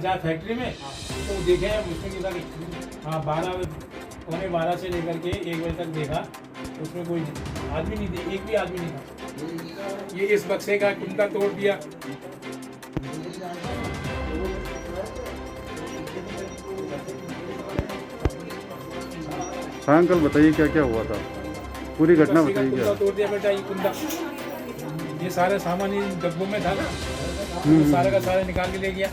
अच्छा फैक्ट्री में तो देखे उसमें कितना हाँ 12 से लेकर के 1 बजे तक देखा, उसमें कोई आदमी नहीं थे, एक भी आदमी नहीं था। ये इस बक्से का कुंडा तोड़ दिया। हाँ अंकल बताइए क्या क्या हुआ था, पूरी घटना बक्से का बताइए कुंडा क्या। तोड़ दिया बेटा, ये कुंडा, ये सारा सामान इन डब्बों में था ना, तो सारा का सारा निकाल के ले गया।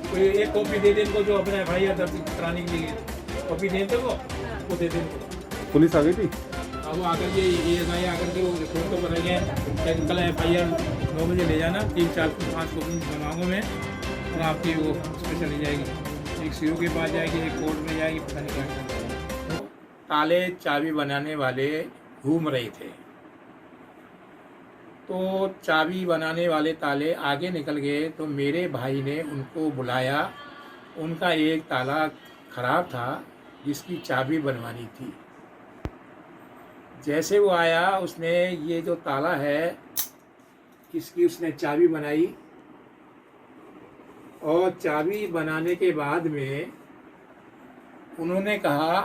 कोई एक कॉपी दे दे इनको, जो अपना FIR दर्ज कराने के लिए कॉपी दे दे वो दे दे इनको। पुलिस आ गई थी? अब वो आकर के ये आकर के वो रिपोर्ट तो बनाई है, कल FIR 9 बजे ले जाना, 3 4 5 कॉपी बनवाऊंगा मैं, और आपकी वो उस पर चली जाएगी, एक CO के पास जाएगी, एक कोर्ट में जाएगी, पता नहीं क्या। ताले चाबी बनाने वाले घूम रहे थे, तो चाबी बनाने वाले ताले आगे निकल गए, तो मेरे भाई ने उनको बुलाया। उनका एक ताला खराब था जिसकी चाबी बनवानी थी। जैसे वो आया, उसने ये जो ताला है इसकी उसने चाबी बनाई, और चाबी बनाने के बाद में उन्होंने कहा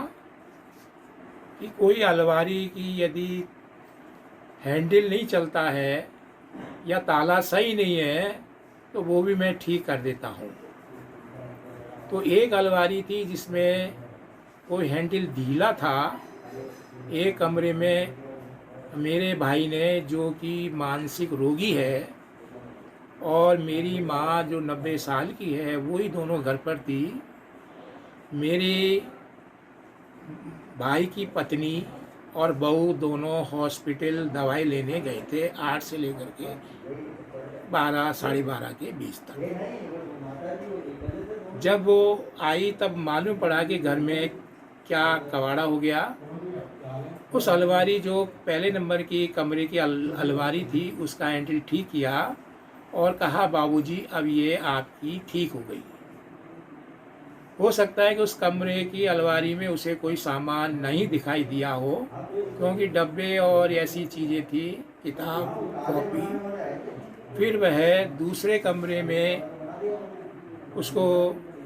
कि कोई अलमारी की यदि हैंडल नहीं चलता है या ताला सही नहीं है तो वो भी मैं ठीक कर देता हूँ। तो एक अलमारी थी जिसमें कोई हैंडल ढीला था। एक कमरे में मेरे भाई ने, जो कि मानसिक रोगी है, और मेरी माँ जो 90 साल की है, वही दोनों घर पर थी। मेरे भाई की पत्नी और बहू दोनों हॉस्पिटल दवाई लेने गए थे 8 से लेकर के 12 साढ़े 12 के बीच तक। जब वो आई तब मालूम पड़ा कि घर में क्या कबाड़ा हो गया। उस अलमारी, जो पहले नंबर की कमरे की अलमारी थी, उसका हैंडल ठीक किया और कहा बाबूजी अब ये आपकी ठीक हो गई। हो सकता है कि उस कमरे की अलमारी में उसे कोई सामान नहीं दिखाई दिया हो, क्योंकि डब्बे और ऐसी चीज़ें थी, किताब कॉपी। फिर वह दूसरे कमरे में उसको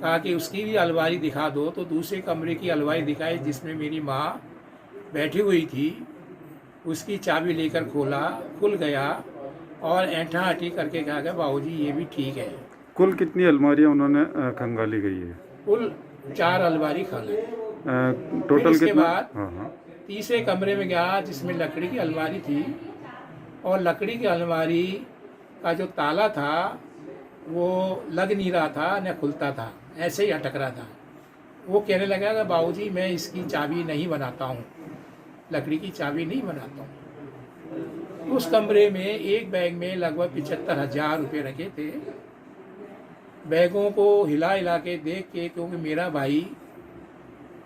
कहा कि उसकी भी अलमारी दिखा दो, तो दूसरे कमरे की अलमारी दिखाई जिसमें मेरी माँ बैठी हुई थी। उसकी चाबी लेकर खोला, खुल गया, और ऐंठा आठी करके कहा गया बाबूजी ये भी ठीक है। कुल कितनी अलमारियां उन्होंने खंगाली गई है? कुल 4 अलमारी खाली। टोटल इसके कितना? बाद हाँ। तीसरे कमरे में गया जिसमें लकड़ी की अलमारी थी, और लकड़ी की अलमारी का जो ताला था वो लग नहीं रहा था, न खुलता था, ऐसे ही अटक रहा था। वो कहने लगा कि बाबूजी मैं इसकी चाबी नहीं बनाता हूँ, लकड़ी की चाबी नहीं बनाता हूँ। उस कमरे में एक बैग में लगभग 75,000 रुपये रखे थे। बैगों को हिला हिला के देख के, क्योंकि मेरा भाई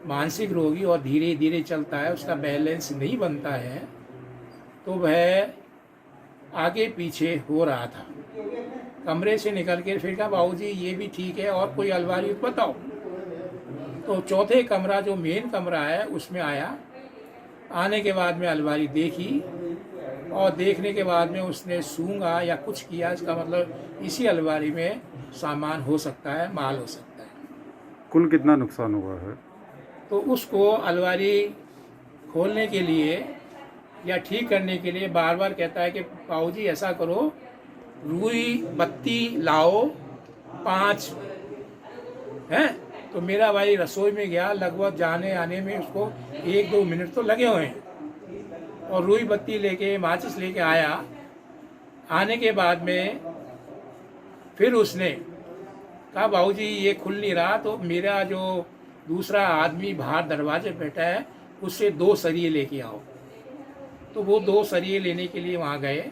मानसिक रोगी और धीरे धीरे चलता है, उसका बैलेंस नहीं बनता है, तो वह आगे पीछे हो रहा था। कमरे से निकल के फिर कहा बाबूजी ये भी ठीक है, और कोई अलमारी बताओ। तो चौथे कमरा, जो मेन कमरा है, उसमें आया। आने के बाद में अलमारी देखी, और देखने के बाद में उसने सूंघा या कुछ किया, इसका मतलब इसी अलमारी में सामान हो सकता है, माल हो सकता है। कुल कितना नुकसान हुआ है? तो उसको अलमारी खोलने के लिए या ठीक करने के लिए बार बार कहता है कि बाबूजी ऐसा करो, रुई बत्ती लाओ 5 हैं। तो मेरा भाई रसोई में गया, लगभग जाने आने में उसको 1-2 मिनट तो लगे हुए हैं, और रुई बत्ती लेके माचिस लेके आया। आने के बाद में फिर उसने कहा बाबूजी ये खुल नहीं रहा, तो मेरा जो दूसरा आदमी बाहर दरवाजे बैठा है उससे 2 सरिये लेके आओ। तो वो 2 सरिये लेने के लिए वहाँ गए।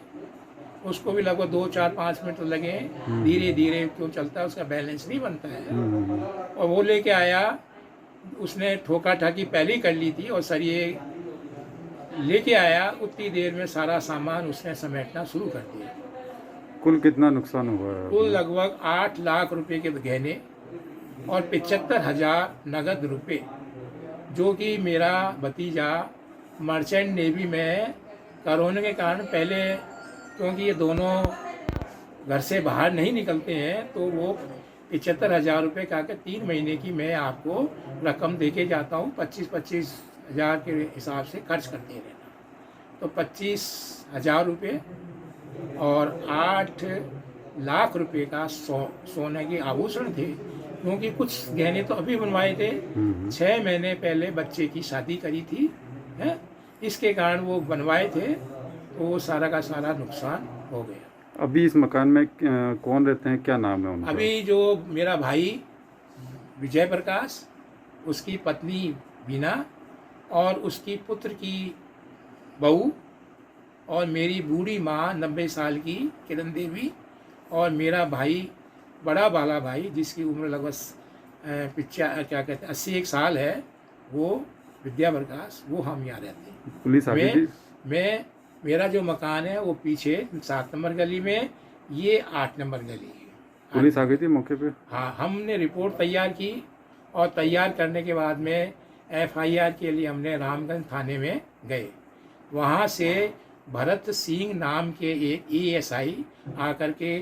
उसको भी लगभग 2-4-5 मिनट लगे। धीरे धीरे क्यों चलता है, उसका बैलेंस नहीं बनता है। और वो लेके आया, उसने ठोका ठाकी पहले ही कर ली थी, और सरिये लेके आया। उतनी देर में सारा सामान उसने समेटना शुरू कर दिया। कुल कितना नुकसान हुआ है? कुल लगभग 8 लाख रुपए के गहने और 75,000 नगद रुपए, जो कि मेरा भतीजा मर्चेंट नेवी में कोरोना के कारण पहले, क्योंकि ये दोनों घर से बाहर नहीं निकलते हैं तो वो 75,000 रुपये का के 3 महीने की मैं आपको रकम दे के जाता हूँ। 25-25 हज़ार के हिसाब से खर्च करते रहना। तो 25,000 रुपये और 8 लाख रुपए का सोने के आभूषण थे, क्योंकि कुछ गहने तो अभी बनवाए थे। 6 महीने पहले बच्चे की शादी करी थी है, इसके कारण वो बनवाए थे, तो वो सारा का सारा नुकसान हो गया। अभी इस मकान में कौन रहते हैं, क्या नाम है उनका? अभी जो मेरा भाई विजय प्रकाश, उसकी पत्नी बीना और उसकी पुत्र की बहू और मेरी बूढ़ी माँ 90 साल की किरण देवी और मेरा भाई बड़ा बाला भाई जिसकी उम्र लगभग क्या कहते हैं 81 साल है, वो विद्या प्रकाश, वो हम यहाँ रहते हैं। पुलिस आ गई थी? मेरा जो मकान है वो पीछे 7 नंबर गली में, ये 8 नंबर गली है। पुलिस आ गई थी मौके पे? हाँ, हमने रिपोर्ट तैयार की और तैयार करने के बाद में FIR के लिए हमने रामगंज थाने में गए। वहाँ से भरत सिंह नाम के एक ASI आकर के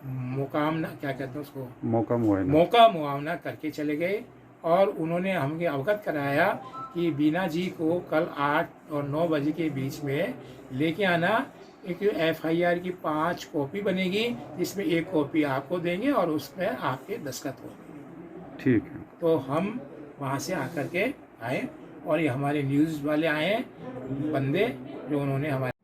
क्या कहते हैं उसको, मौका मुआवना करके चले गए और उन्होंने हमें अवगत कराया कि बीना जी को कल 8 और 9 बजे के बीच में लेके आना, एक FIR की 5 कॉपी बनेगी, जिसमें 1 कॉपी आपको देंगे और उसमें आपके दस्तखत होंगे। ठीक है। तो हम वहाँ से आकर के आए और ये हमारे न्यूज़ वाले आए बंदे, जो उन्होंने हमारे